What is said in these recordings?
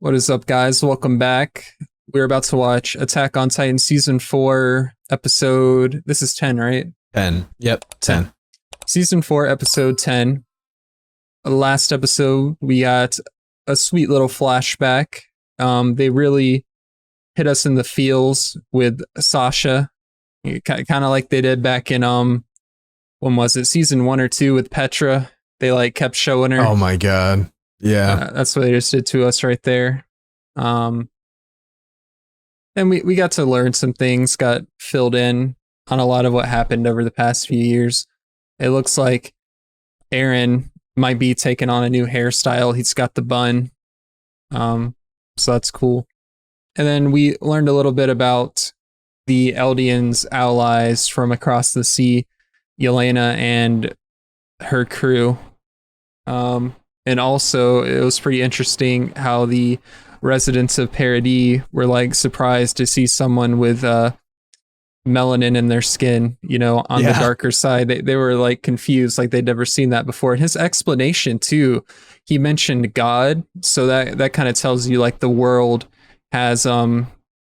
What is up, guys? Welcome back. We're about to watch Attack on Titan Season 4, episode... This is 10, right? 10. Yep, 10. Season 4, episode 10. Last episode, we got a sweet little flashback. They really hit us in the feels with Sasha. Kind of like they did back in, when was it? Season 1 or 2 with Petra. They, like, kept showing her. Oh my god. Yeah. That's what they just did to us right there. And we got to learn some things, got filled in on a lot of what happened over the past few years. It looks like Eren might be taking on a new hairstyle. He's got the bun. So that's cool. And then we learned a little bit about the Eldians' allies from across the sea, Yelena and her crew. And also, it was pretty interesting how the residents of Paradis were like surprised to see someone with melanin in their skin, you know, on the darker side. They were like confused, like they'd never seen that before. And his explanation too, he mentioned God, so that kind of tells you like the world has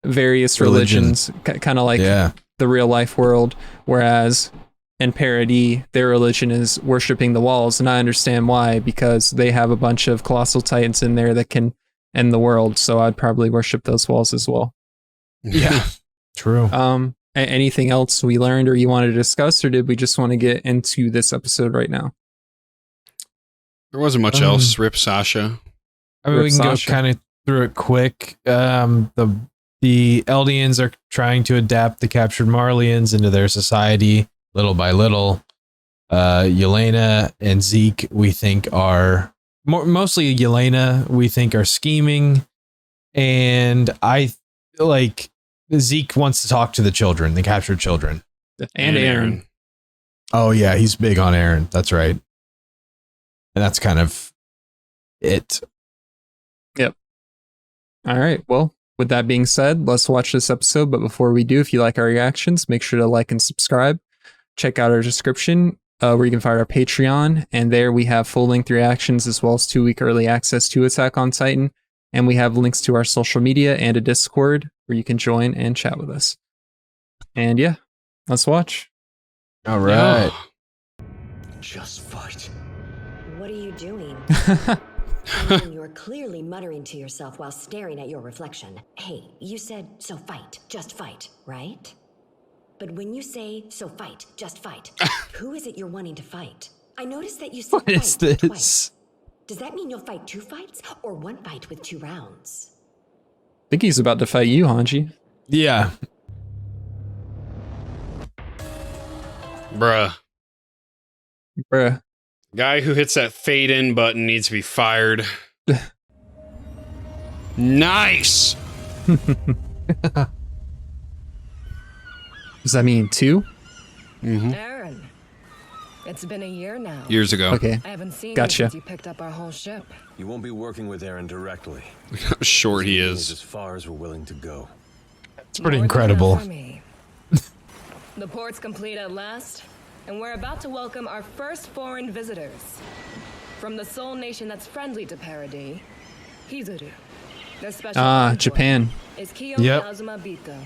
various religions, kind of like the real life world, whereas in Paradis, their religion is worshipping the walls, and I understand why, because they have a bunch of colossal titans in there that can end the world, so I'd probably worship those walls as well. Yeah, true. Anything else we learned or you wanted to discuss, or did we just want to get into this episode right now? There wasn't much else. Rip Sasha. I mean, we can go kind of through it quick. The Eldians are trying to adapt the captured Marlians into their society. Little by little, Yelena and Zeke, we think are mostly Yelena, we think are scheming, and I like Zeke wants to talk to the children, the captured children, and Eren. Oh yeah, he's big on Eren. That's right, and that's kind of it. Yep. All right. Well, with that being said, let's watch this episode. But before we do, if you like our reactions, make sure to like and subscribe. Check out our description where you can find our Patreon, and there we have full-length reactions as well as 2-week early access to Attack on Titan, and we have links to our social media and a Discord where you can join and chat with us. And yeah, let's watch. All right. Just fight. What are you doing? I mean, you're clearly muttering to yourself while staring at your reflection. Hey, you said, so fight, just fight, right? But when you say, so fight, just fight, who is it you're wanting to fight? I noticed that you said what is this? Twice. Does that mean you'll fight 2 fights or 1 fight with 2 rounds? I think he's about to fight you, Hanji. Yeah. Bruh. Guy who hits that fade in button needs to be fired. Nice! Does that mean 2? Mm-hmm. Eren, it's been a year now. Years ago. Okay. I haven't seen Gotcha. you since you picked up our whole ship. You won't be working with Eren directly. Look how short he It's is. as far as we're willing to go. It's pretty More than incredible. enough for me. The port's complete at last, and we're about to welcome our first foreign visitors. From the sole nation that's friendly to Paradis, Hizuru. Their special envoy Japan. is Kiyomi Azuma Bito.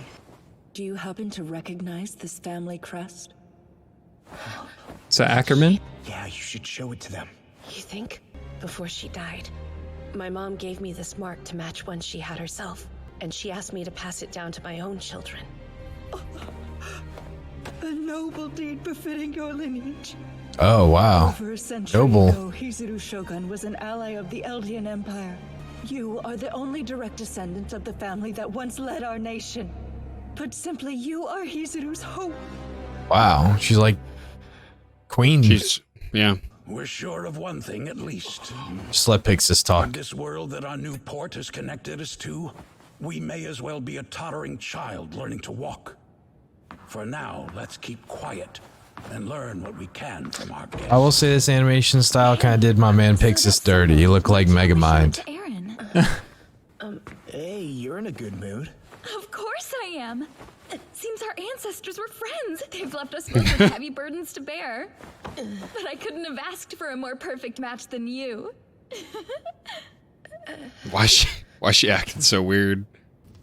Do you happen to recognize this family crest? So Ackerman? Yeah, you should show it to them. You think? Before she died, my mom gave me this mark to match one she had herself, and she asked me to pass it down to my own children. A noble deed befitting your lineage. Oh wow. Over a century Noble. ago, Hizuru Shogun was an ally of the Eldian Empire. You are the only direct descendant of the family that once led our nation. Put simply, you are Hizuru's hope. Wow. She's like queen. Yeah. We're sure of one thing at least. Just let Pixis talk. In this world that our new port has connected us to, we may as well be a tottering child learning to walk. For now, let's keep quiet and learn what we can from our guests. I will say this animation style kind of did my man Pixis dirty. He looked like Megamind. Hey, you're in a good mood. Of course I am. It seems our ancestors were friends. They've left us both with heavy burdens to bear. But I couldn't have asked for a more perfect match than you. Why Why is she acting so weird?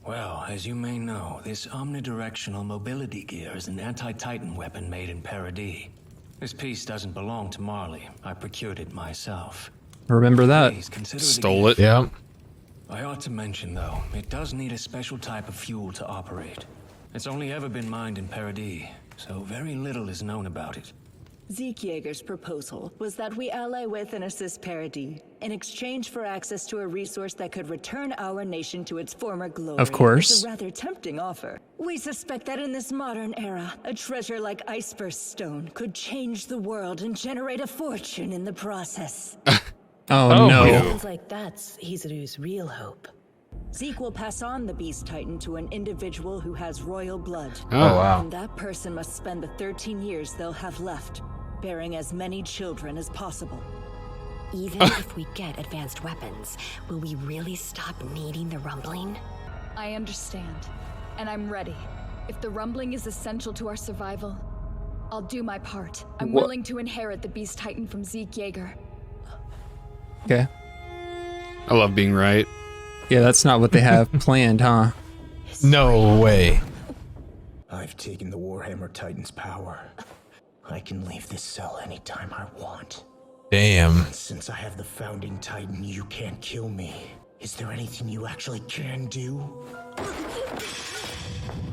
Well, as you may know, this omnidirectional mobility gear is an anti-Titan weapon made in Paradis. This piece doesn't belong to Marley. I procured it myself. Remember that. Please consider Stole it. Yeah. I ought to mention, though, it does need a special type of fuel to operate. It's only ever been mined in Paradis, so very little is known about it. Zeke Yeager's proposal was that we ally with and assist Paradis in exchange for access to a resource that could return our nation to its former glory. Of course. It's a rather tempting offer. We suspect that in this modern era, a treasure like Iceburst Stone could change the world and generate a fortune in the process. Oh no. Sounds like that's Hizuru's real hope. Zeke will pass on the Beast Titan to an individual who has royal blood. Oh, wow. And that person must spend the 13 years they'll have left bearing as many children as possible. Even if we get advanced weapons, will we really stop needing the rumbling? I understand, and I'm ready. If the rumbling is essential to our survival, I'll do my part. I'm willing to inherit the Beast Titan from Zeke Yeager. Okay. I love being right. Yeah, that's not what they have planned, huh? No way. I've taken the Warhammer Titan's power. I can leave this cell anytime I want. Damn. Since I have the founding Titan, you can't kill me. Is there anything you actually can do?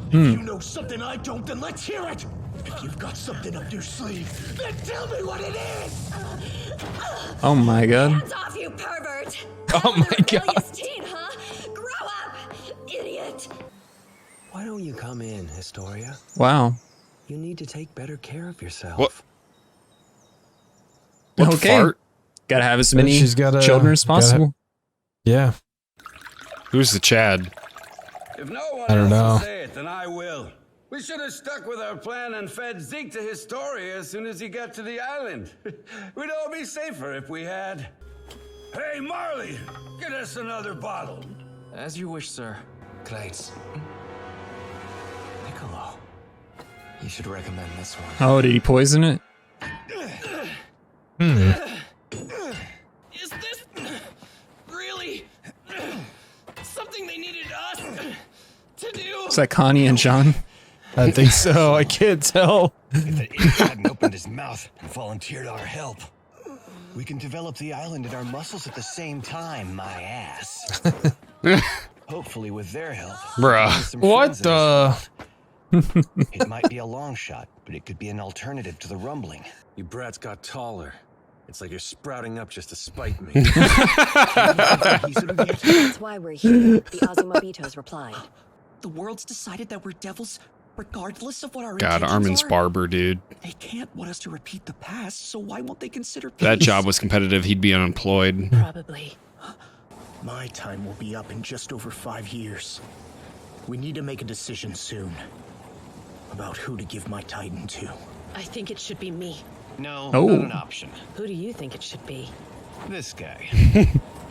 If you know something I don't, then let's hear it! If you've got something up your sleeve, then tell me what it is! Oh my god. Hands off, you pervert! Oh my god. Rebellious teen, huh? Grow up, idiot! Why don't you come in, Historia? Wow. You need to take better care of yourself. What? What Okay. fart? Gotta have as many She's gotta- children as gotta- possible. Yeah. Who's the Chad? If no one I don't else know. will say it, then I will. We should have stuck with our plan and fed Zeke to Historia as soon as he got to the island. We'd all be safer if we had. Hey, Marley, get us another bottle. As you wish, sir. Kraitz. Piccolo. You should recommend this one. Oh, did he poison it? Is this really something they needed us to do? Is that Connie and John? I think so. I can't tell. If the idiot hadn't opened his mouth and volunteered our help, we can develop the island and our muscles at the same time, my ass. Hopefully with their help. Bruh. some What friends in this the? world. It might be a long shot, but it could be an alternative to the rumbling. You brats got taller. It's like you're sprouting up just to spite me. That's why we're here, the Ozymobitos replied. The world's decided that we're devils regardless of what our God, intentions Armin's are. barber, dude. They can't want us to repeat the past, so why won't they consider If that peace? job was competitive, he'd be unemployed. Probably. My time will be up in just over 5 years. We need to make a decision soon about who to give my Titan to. I think it should be me. No, Oh. not an option. Who do you think it should be? This guy.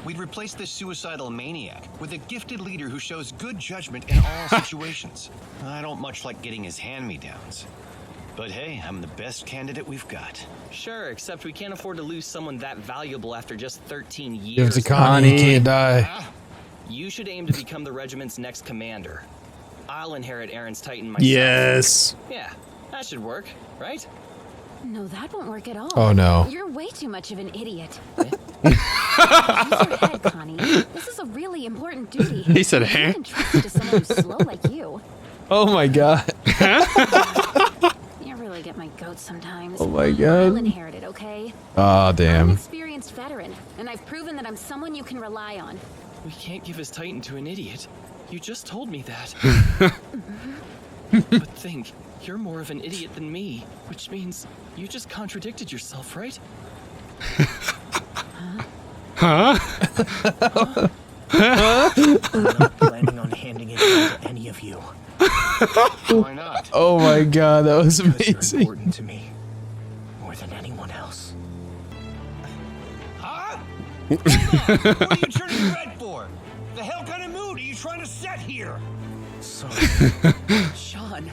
We'd replace this suicidal maniac with a gifted leader who shows good judgment in all situations. I don't much like getting his hand-me-downs. But hey, I'm the best candidate we've got. Sure, except we can't afford to lose someone that valuable after just 13 years. Give it to Connie. He can't die. You should aim to become the regiment's next commander. I'll inherit Aaron's Titan myself. Yes. Yeah, that should work, right? No, that won't work at all. Oh, no. You're way too much of an idiot. Use your head, Connie. This is a really important duty. He said, You huh? can trust it to someone who's slow like you. Oh my god. You really get my goat sometimes. Oh my I'll god. inherit it, okay? Oh I'm an damn. experienced veteran, and I've proven that I'm someone you can rely on. We can't give his Titan to an idiot. You just told me that. But think, you're more of an idiot than me, which means you just contradicted yourself, right? Huh? I'm not planning on handing it over to any of you. Why not? Oh my god, that was Because you're amazing. important to me. More than anyone else. Huh? Hold on. What are you turning red for? The hell kind of mood are you trying to set here? Sorry. Sean,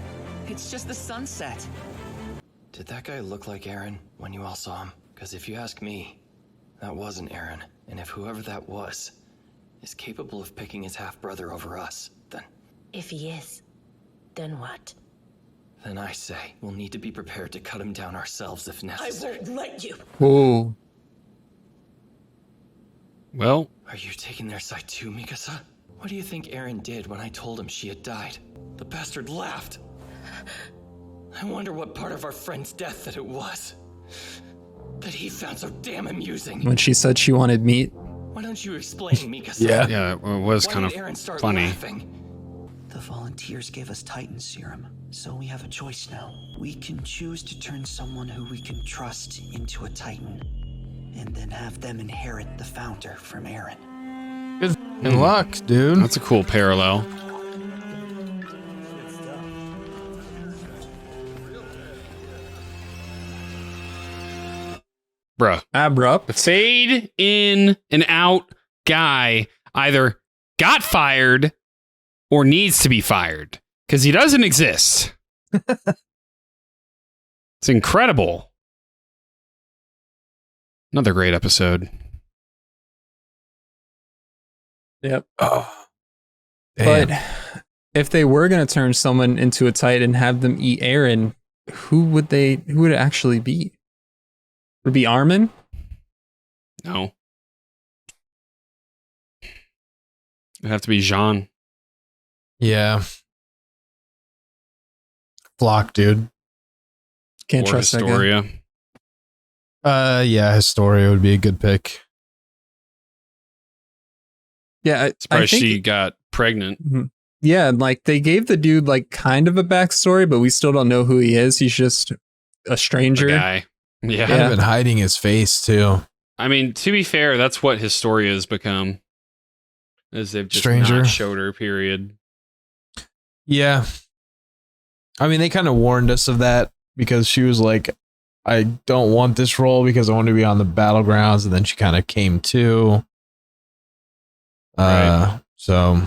it's just the sunset. Did that guy look like Aaron when you all saw him? Because if you ask me, that wasn't Aaron. And if whoever that was, is capable of picking his half-brother over us, then... If he is, then what? Then I say we'll need to be prepared to cut him down ourselves if necessary. I won't let you. Whoa. Well... Are you taking their side too, Mikasa? What do you think Eren did when I told him she had died? The bastard laughed. I wonder what part of our friend's death that it was. That he found so damn amusing. When she said she wanted meat. Why don't you explain, Mikasa? Yeah, it was kind of funny. The volunteers gave us Titan serum, so we have a choice now. We can choose to turn someone who we can trust into a Titan, and then have them inherit the founder from Eren. Good luck, dude. That's a cool parallel. Bruh. Abrupt. The fade in and out guy either got fired or needs to be fired because he doesn't exist. It's incredible. Another great episode. Yep. Oh, but if they were going to turn someone into a Titan and have them eat Eren, who would it actually be? Would it be Armin? No. It'd have to be Jean. Yeah. Flock, dude. Can't or trust Historia. that guy. Yeah, Historia would be a good pick. Yeah, Surprised she got pregnant. Yeah, like they gave the dude like kind of a backstory, but we still don't know who he is. He's just a stranger. A guy. Yeah. Kind of been hiding his face too. I mean, to be fair, that's what Historia has become. As they've just Stranger. not showed her, period. Yeah. I mean, they kind of warned us of that because she was like, I don't want this role because I want to be on the battlegrounds. And then she kind of came to. Right. So.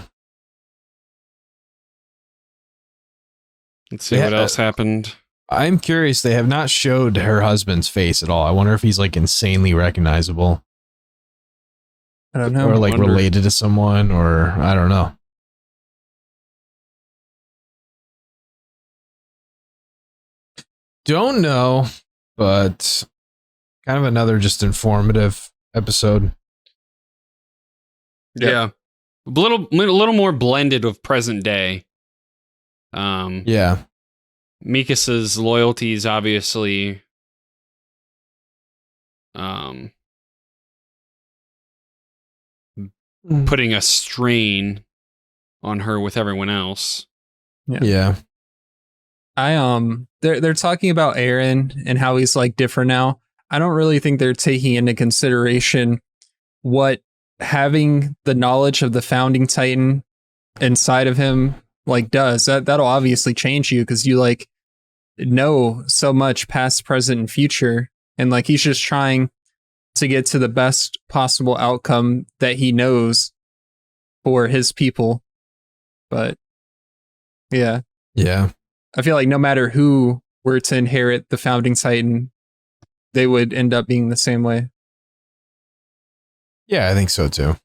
Let's see what else happened. I'm curious. They have not showed her husband's face at all. I wonder if he's like insanely recognizable. I don't know. Or like related to someone, or I don't know. Don't know, but kind of another just informative episode. Yeah. A little more blended with present day. Yeah. Mikasa's loyalties obviously putting a strain on her with everyone else. Yeah. They're talking about Eren and how he's like different now. I don't really think they're taking into consideration what having the knowledge of the founding Titan inside of him like does. That'll obviously change you because you like know so much past, present, and future. And like he's just trying to get to the best possible outcome that he knows for his people. But yeah. Yeah. I feel like no matter who were to inherit the founding Titan, they would end up being the same way. Yeah, I think so too.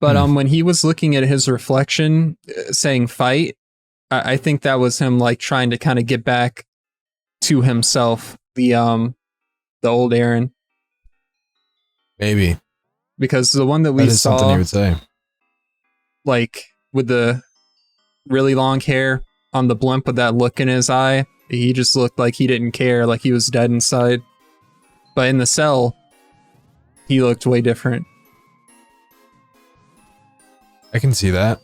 But when he was looking at his reflection saying fight, I think that was him like trying to kind of get back to himself, the old Eren. Maybe. Because the one that we saw, something he would say. Like with the really long hair on the blimp with that look in his eye, he just looked like he didn't care, like he was dead inside. But in the cell, he looked way different. I can see that.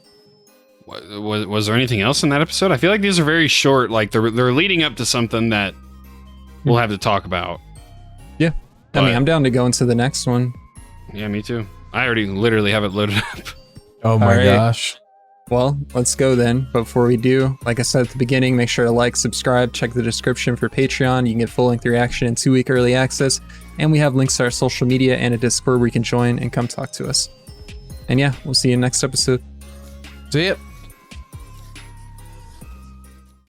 Was there anything else in that episode? I feel like these are very short. Like they're leading up to something that we'll have to talk about. Yeah. I mean, I'm down to go into the next one. Yeah, me too. I already literally have it loaded up. Oh my gosh. Well, let's go then. But before we do, like I said at the beginning, make sure to like, subscribe, check the description for Patreon. You can get full-length reaction and 2-week early access. And we have links to our social media and a Discord where you can join and come talk to us. And yeah, we'll see you in the next episode. See ya.